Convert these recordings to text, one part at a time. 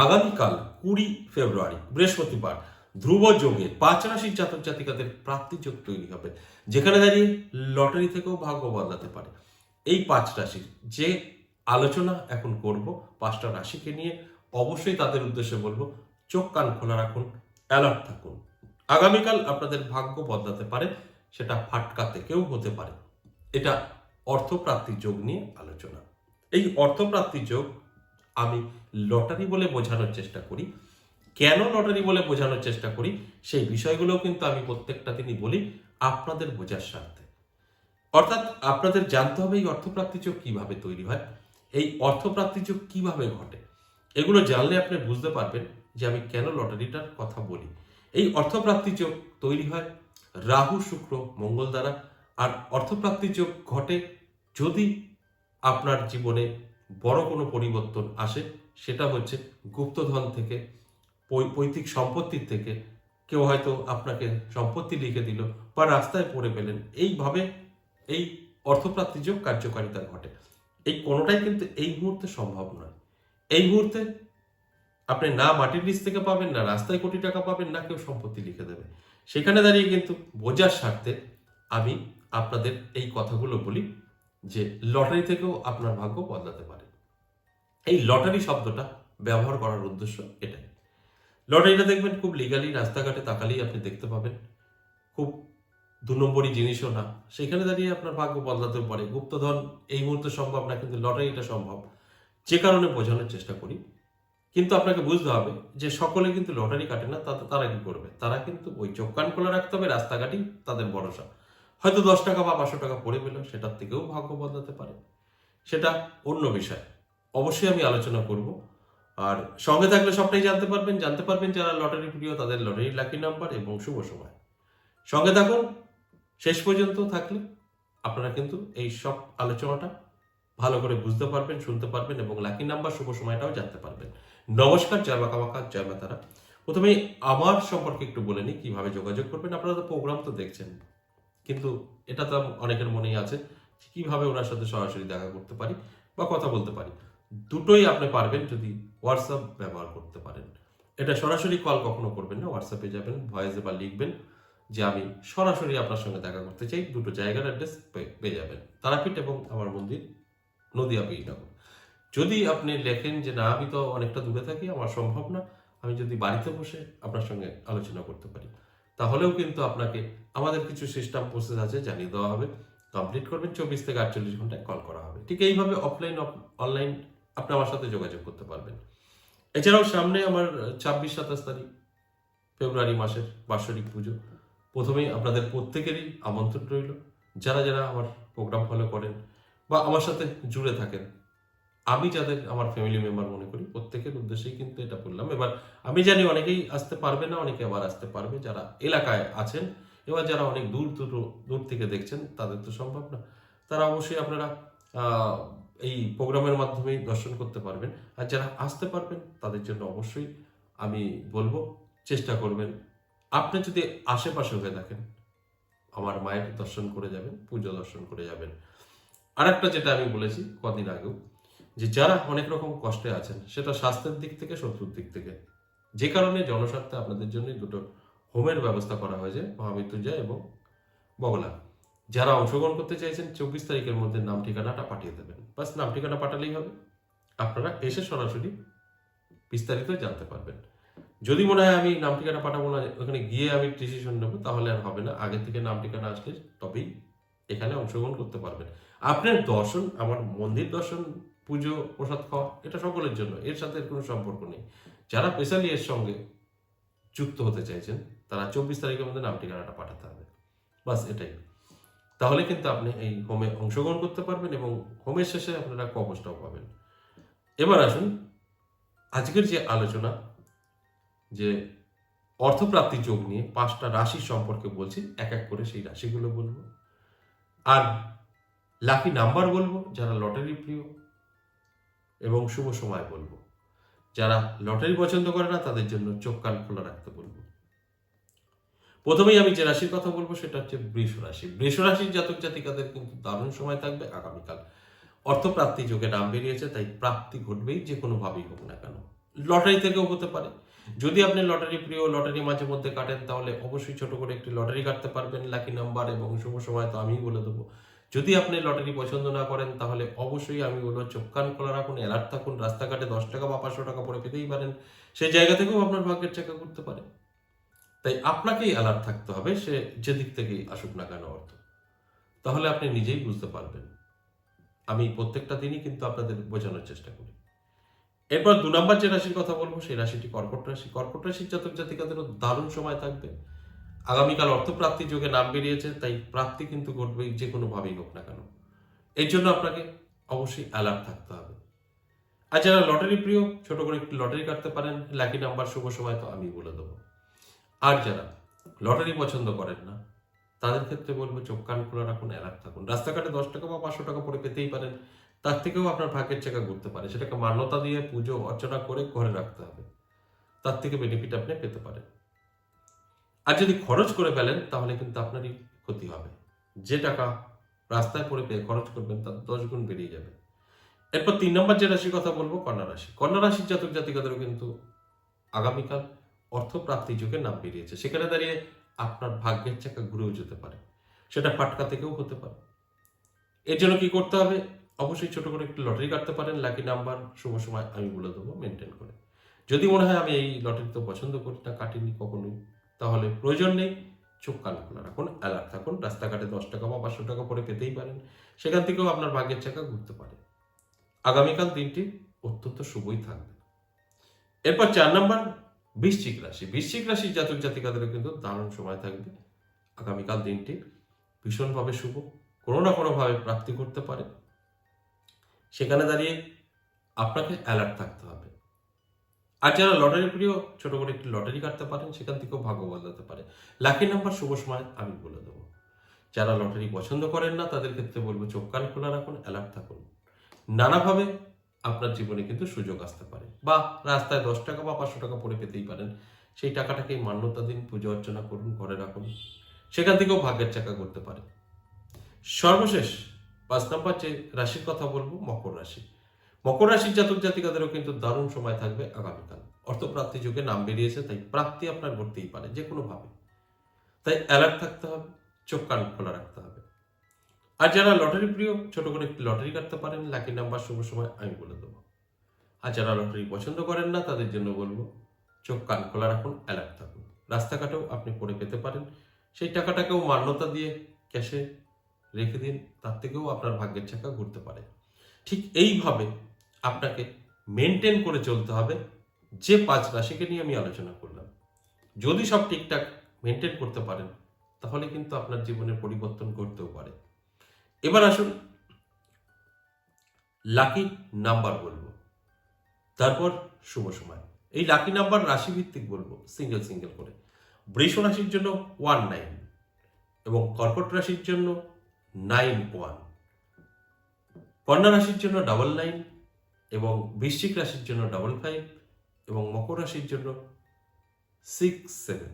আগামীকাল 20 ফেব্রুয়ারি বৃহস্পতিবার ধ্রুব যোগে 5 রাশির জাতক জাতিকাদের প্রাপ্তি যোগ তৈরি হবে, যেখানে দাঁড়িয়ে লটারি থেকেও ভাগ্য বদলাতে পারে। এই 5 রাশির যে আলোচনা এখন করব, 5টা রাশিকে নিয়ে, অবশ্যই তাদের উদ্দেশ্যে বলবো চোখ কান খোলা রাখুন, অ্যালার্ট থাকুন। আগামীকাল আপনাদের ভাগ্য বদলাতে পারে, সেটা ফাটকা থেকেও হতে পারে। এটা অর্থপ্রাপ্তি যোগ নিয়ে আলোচনা। এই অর্থপ্রাপ্তি যোগ আমি লটারি বলে বোঝানোর চেষ্টা করি। কেন লটারি বলে বোঝানোর চেষ্টা করি সেই বিষয়গুলোও কিন্তু আমি প্রত্যেকটা দিনই বলি আপনাদের বোঝার স্বার্থে। অর্থাৎ আপনাদের জানতে হবে এই অর্থপ্রাপ্তি যোগ কিভাবে তৈরি হয়, এই অর্থপ্রাপ্তি যোগ কিভাবে ঘটে। এগুলো জানলে আপনি বুঝতে পারবেন যে আমি কেন লটারিটার কথা বলি। এই অর্থপ্রাপ্তি যোগ তৈরি হয় রাহু শুক্র মঙ্গল দ্বারা। আর অর্থপ্রাপ্তি যোগ ঘটে যদি আপনার জীবনে বড় কোনো পরিবর্তন আসে, সেটা হচ্ছে গুপ্তধন থেকে, পৈতৃক সম্পত্তির থেকে। কেউ হয়তো আপনাকে সম্পত্তি লিখে দিল বা রাস্তায় পড়ে পেলেন, এইভাবে এই অর্থপ্রাপ্তি যোগ কার্যকারিতা ঘটে। এই কোনোটাই কিন্তু এই মুহূর্তে সম্ভব নয়। এই মুহূর্তে আপনি না মাটির নিচ থেকে পাবেন, না রাস্তায় কোটি টাকা পাবেন, না কেউ সম্পত্তি লিখে দেবে। সেখানে দাঁড়িয়ে কিন্তু বোঝার স্বার্থে আমি আপনাদের এই কথাগুলো বলি যে লটারি থেকেও আপনার ভাগ্য বদলাতে পারে। এই লটারি শব্দটা ব্যবহার করার উদ্দেশ্য এটাই। লটারিটা দেখবেন খুব লিগালি, রাস্তাঘাটে তাকালেই আপনি দেখতে পাবেন। খুব 2 নম্বরই জিনিসও না, সেখানে দাঁড়িয়ে আপনার ভাগ্য বদলাতেও পারে। গুপ্তধন এই মুহূর্তে সম্ভব না, কিন্তু লটারিটা সম্ভব। যে কারণে বোঝানোর চেষ্টা করি। কিন্তু আপনাকে বুঝতে হবে যে সকলে কিন্তু লটারি কাটে না। তারা কি করবে? তারা কিন্তু ওই চোখ কান খোলা রাখতে হবে, রাস্তাঘাটেই তাদের ভরসা। হয়তো 10 টাকা বা 500 টাকা পড়ে পেল, সেটার থেকেও ভাগ্য বদলাতে পারে। সেটা অন্য বিষয়, অবশ্যই আমি আলোচনা করব। আর সঙ্গে থাকলে সবটাই জানতে পারবেন যারা লটারি প্রিয় তাদের লটারি লাকি নাম্বার এবং শুভ সময়। সঙ্গে থাকুন, শেষ পর্যন্ত থাকলে আপনারা কিন্তু এই সব আলোচনাটা ভালো করে বুঝতে পারবেন, শুনতে পারবেন এবং লাকি নাম্বার শুভ সময়টাও জানতে পারবেন। নমস্কার, জয় মা কামাখ্যা, জয় মা তারা। প্রথমে আমার সম্পর্কে একটু বলে নিই কিভাবে যোগাযোগ করবেন। আপনারা তো প্রোগ্রাম তো দেখছেন, কিন্তু এটা তো অনেকের মনেই আছে কিভাবে ওনার সাথে সরাসরি দেখা করতে পারি বা কথা বলতে পারি। দুটোই আপনি পারবেন যদি হোয়াটসঅ্যাপ ব্যবহার করতে পারেন। এটা সরাসরি কল কখনো করবেন না, হোয়াটসঅ্যাপে যাবেন, ভয়েসে বা লিখবেন যে আমি সরাসরি আপনার সঙ্গে দেখা করতে চাই। দুটো জায়গার অ্যাড্রেস পেয়ে যাবেন, তারাপীঠ এবং আমার মন্দির নদিয়া বীরনগর। যদি আপনি লেখেন যে না আমি তো অনেকটা দূরে থাকি, আমার সম্ভব না, আমি যদি বাড়িতে বসে আপনার সঙ্গে আলোচনা করতে পারি, তাহলেও কিন্তু আপনাকে আমাদের কিছু সিস্টেম প্রসেস আছে, জানিয়ে দেওয়া হবে। কমপ্লিট করবেন, 24 থেকে 48 ঘন্টায় কল করা হবে। ঠিক এইভাবে অফলাইন অনলাইন আপনি আমার সাথে যোগাযোগ করতে পারবেন। এছাড়াও সামনে আমার 26-27 তারিখ ফেব্রুয়ারি মাসের বাৎসরিক পুজো। প্রথমেই আপনাদের প্রত্যেকেরই আমন্ত্রণ রইল। যারা যারা আমার প্রোগ্রাম ফলো করেন বা আমার সাথে জুড়ে থাকেন, আমি যাদের আমার ফ্যামিলি মেম্বার মনে করি, প্রত্যেকের উদ্দেশ্যেই কিন্তু এটা বললাম। এবার আমি জানি অনেকেই আসতে পারবে না, অনেকে আবার আসতে পারবে যারা এলাকায় আছেন। এবার যারা অনেক দূর থেকে দেখছেন, তাদের তো সম্ভব না। তারা অবশ্যই আপনারা এই প্রোগ্রামের মাধ্যমেই দর্শন করতে পারবেন। আর যারা আসতে পারবেন তাদের জন্য অবশ্যই আমি বলবো চেষ্টা করবেন। আপনি যদি আশেপাশে হয়ে থাকেন, আমার মায়ের দর্শন করে যাবেন, পুজো দর্শন করে যাবেন। আরেকটা যেটা আমি বলেছি কদিন আগেও, যে যারা অনেক রকম কষ্টে আছেন, সেটা স্বাস্থ্যের দিক থেকে, শত্রুর দিক থেকে, যে কারণে জনস্বার্থে আপনাদের জন্য দুটো হোমের ব্যবস্থা করা হয়েছে, মহামৃত্যুঞ্জয় এবং বগলা। যারা অংশগ্রহণ করতে চাইছেন 24 তারিখের মধ্যে নাম ঠিকানাটা পাঠিয়ে দেবেন। বাস নাম ঠিকানা পাঠালেই হবে, আপনারা এসে সরাসরি বিস্তারিত জানতে পারবেন। যদি মনে হয় আমি নাম ঠিকানা পাঠাবো না, ওখানে গিয়ে আমি ডিসিশন নেবো, তাহলে আর হবে না। আগে থেকে নাম ঠিকানা আসলে তবেই এখানে অংশগ্রহণ করতে পারবেন। আপনার দর্শন, আমার মন্দির দর্শন, পুজো প্রসাদ খাওয়া, এটা সকলের জন্য, এর সাথে কোনো সম্পর্ক নেই। যারা স্পেশালি এর সঙ্গে যুক্ত হতে চাইছেন, তারা 24 তারিখের মধ্যে নাম ঠিকানাটা পাঠাতে হবে। বাস এটাই। তাহলে কিন্তু আপনি এই হোমে অংশগ্রহণ করতে পারবেন এবং হোমের শেষে আপনারা কবচটাও পাবেন। এবার আসুন আজকের যে আলোচনা, যে অর্থপ্রাপ্তি যোগ নিয়ে 5টা রাশির সম্পর্কে বলছি, এক এক করে সেই রাশিগুলো বলবো। আর লাকি নাম্বার বলবো যারা লটারি প্রিয়, এবং শুভ সময় বলবো। যারা লটারি পছন্দ করে না তাদের জন্য চোখ কান খোলা রাখতে বলবো। প্রথমেই আমি যে রাশির কথা বলবো সেটা হচ্ছে বৃষ রাশি। বৃষ রাশির জাতক জাতিকাদের কিন্তু দারুণ সময় থাকবে আগামীকাল। অর্থপ্রাপ্তি যোগে নাম বেরিয়েছে, তাই প্রাপ্তি ঘটবেই যে কোনোভাবেই হোক না কেন। লটারি থেকেও হতে পারে। যদি আপনি লটারি প্রিয়, লটারি মাঝে মধ্যে কাটেন, তাহলে অবশ্যই ছোট করে একটি লটারি কাটতে পারবেন। লাকি নাম্বার এবং শুভ সময় তো আমিই বলে দেবো। যদি আপনি লটারি পছন্দ না করেন, তাহলে অবশ্যই আমি বলবো চোখ কান খোলা রাখুন, অ্যালার্ট থাকুন। রাস্তাঘাটে 10 টাকা বা 500 টাকা পরে পেতেই পারেন, সেই জায়গা থেকেও আপনার ভাগ্যের চাকা ঘুরতে পারে। তাই আপনাকেই অ্যালার্ট থাকতে হবে, সে যেদিক থেকেই আসুক না কেন অর্থ। তাহলে আপনি নিজেই বুঝতে পারবেন। আমি প্রত্যেকটা দিনই কিন্তু আপনাদের বোঝানোর চেষ্টা করি। এরপর 2 নম্বর যে রাশির কথা বলবো, সেই রাশিটি কর্কট রাশি। কর্কট রাশির জাতক জাতিকাদেরও দারুণ সময় থাকবে। আগামীকাল অর্থপ্রাপ্তির যোগে নাম বেরিয়েছে, তাই প্রাপ্তি কিন্তু ঘটবেই, যে কোনোভাবেই হোক না কেন। এর জন্য আপনাকে অবশ্যই অ্যালার্ট থাকতে হবে। আর যারা লটারি প্রিয়, ছোট করে একটি লটারি কাটতে পারেন। লাকি নাম্বার শুভ সময় তো আমি বলে দেবো। আর যারা লটারি পছন্দ করেন না, তাদের ক্ষেত্রে বলবো চোখ কান খোলা রাখুন, অ্যালার্ট থাকুন। রাস্তাঘাটে 10 টাকা বা 500 টাকা পরে পেতেই পারেন, তার থেকেও আপনার ভাগ্যের চাকা ঘুরতে পারে। সেটাকে মান্যতা দিয়ে পুজো অর্চনা করে ঘরে রাখতে হবে, তার থেকে বেনিফিট আপনি পেতে পারেন। আর যদি খরচ করে ফেলেন, তাহলে কিন্তু আপনারই ক্ষতি হবে। যে টাকা রাস্তায় পড়ে পেয়ে খরচ করবেন, তার 10 গুণ বেরিয়ে যাবে। এরপর 3 নম্বর যে রাশির কথা বলবো, কন্যা রাশি। কন্যা রাশির জাতক জাতিকাদেরও কিন্তু আগামীকাল অর্থপ্রাপ্তি যুগে নাম বেরিয়েছে। সেখানে দাঁড়িয়ে আপনার ভাগ্যের চাকা ঘুরেও যেতে পারে, সেটা ফাটকা থেকেও হতে পারে। এর জন্য কি করতে হবে? অবশ্যই ছোট করে একটু লটারি কাটতে পারেন। লাকি নাম্বার শুভ সময় আমি বলে দেবো মেনটেন করে। যদি মনে হয় আমি এই লটারি তো পছন্দ করি না, কাটিনি কখনোই, তাহলে প্রয়োজন নেই। চোখ কান খোলা রাখুন, অ্যালার্ট থাকুন। রাস্তাঘাটে 10 টাকা বা 500 টাকা পরে পেতেই পারেন, সেখান থেকেও আপনার ভাগ্যের চাকা ঘুরতে পারে। আগামীকাল দিনটি অত্যন্ত শুভই থাকবে। এরপর 4 নম্বর বৃশ্চিক রাশি। বৃশ্চিক রাশির জাতক জাতিকাদেরও কিন্তু দারুণ সময় থাকবে। আগামীকাল দিনটি ভীষণভাবে শুভ, কোনো না কোনোভাবে প্রাপ্তি করতে পারে। সেখানে দাঁড়িয়ে আপনাকে অ্যালার্ট থাকতে হবে। আর যারা লটারি প্রিয়, ছোট করে একটি লটারি কাটতে পারেন, সেখান থেকেও ভাগ্য বদলাতে পারে। লাকি নাম্বার শুভ সময় আমি বলে দেবো। যারা লটারি পছন্দ করেন না, তাদের ক্ষেত্রে বলবো চোখ কান খোলা রাখুন, অ্যালার্ট থাকুন। নানাভাবে আপনার জীবনে কিন্তু সুযোগ আসতে পারে, বা রাস্তায় 10 টাকা বা 500 টাকা পরে পেতেই পারেন। সেই টাকাটাকেই মান্যতা দিন, পুজো অর্চনা করুন, ঘরে রাখুন, সেখান থেকেও ভাগ্যের চাকা করতে পারে। সর্বশেষ 5 নম্বর যে রাশির কথা বলবো, মকর রাশি। মকর রাশির জাতক জাতিকাদেরও কিন্তু দারুণ সময় থাকবে আগামীকাল। অর্থপ্রাপ্তি যুগে নাম বেরিয়েছে, তাই প্রাপ্তি আপনার ঘটতেই পারে যে কোনোভাবে। তাই অ্যালার্ট থাকতে হবে, চোখ কান খোলা রাখতে হবে। আর যারা লটারি প্রিয়, ছোট করে একটি লটারি কাটতে পারেন। লাকি নাম্বার শুভ সময় আমি বলে দেবো। আর যারা লটারি পছন্দ করেন না, তাদের জন্য বলবো চোখ কান খোলা রাখুন, অ্যালার্ট থাকুন। রাস্তাঘাটেও আপনি পড়ে পেতে পারেন, সেই টাকাটাকেও মান্যতা দিয়ে ক্যাশে রেখে দিন, তার থেকেও আপনার ভাগ্যের চাকা ঘুরতে পারে। ঠিক এইভাবে আপনাকে মেনটেন করে চলতে হবে, যে 5 রাশিকে নিয়ে আমি আলোচনা করলাম। যদি সব ঠিকঠাক মেনটেন করতে পারেন, তাহলে কিন্তু আপনার জীবনের পরিবর্তন ঘটতেও পারে। এবার আসুন লাকি নাম্বার বলবো, তারপর শুভ সময়। এই লাকি নাম্বার রাশি ভিত্তিক বলবো, সিঙ্গেল সিঙ্গেল করে। বৃষ রাশির জন্য 19 এবং কর্কট রাশির জন্য 91, কন্যা রাশির জন্য 99 এবং বৃশ্চিক রাশির জন্য 55 এবং মকর রাশির জন্য 67।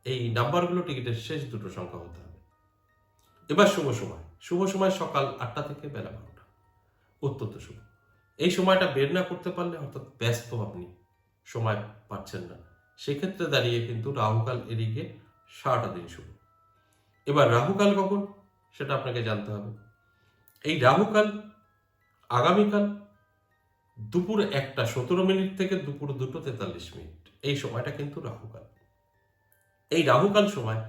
এই নাম্বারগুলো টিকিটের শেষ দুটো সংখ্যা হতে হবে। এবার শুভ সময়। শুভ সময় সকাল 8টা থেকে বেলা 12টা, অত্যন্ত শুভ। এই সময়টা বের না করতে পারলে, অর্থাৎ ব্যস্ত আপনি, সময় পাচ্ছেন না, সেক্ষেত্রে দাঁড়িয়ে কিন্তু রাহুকাল এড়িয়ে গিয়ে সারাটা দিন শুভ। এবার রাহুকাল কখন, সেটা আপনাকে জানতে হবে। এই রাহুকাল আগামীকাল দুপুর 1:17 থেকে দুপুর 2:43। এই সময়টা কিন্তু রাহুকাল। এই রাহুকাল সময়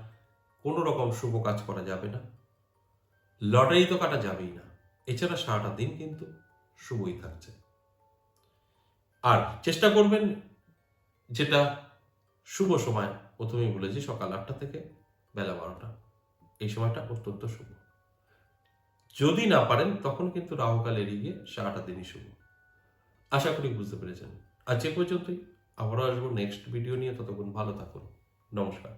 কোনো রকম শুভ কাজ করা যাবে না, লটারি তো কাটা যাবেই না। এছাড়া সারাটা দিন কিন্তু শুভই থাকছে। আর চেষ্টা করবেন, যেটা শুভ সময় প্রথমেই বলেছি, সকাল 8টা থেকে বেলা 12টা, এই সময়টা অত্যন্ত শুভ। যদি না পারেন, তখন কিন্তু রাহুকাল এড়িয়ে গিয়ে সারাটা দিনই শুভ। আশা করি বুঝতে পেরেছেন। আজ এ পর্যন্তই, আবারও আসবো নেক্সট ভিডিও নিয়ে। ততক্ষণ ভালো থাকুন, নমস্কার।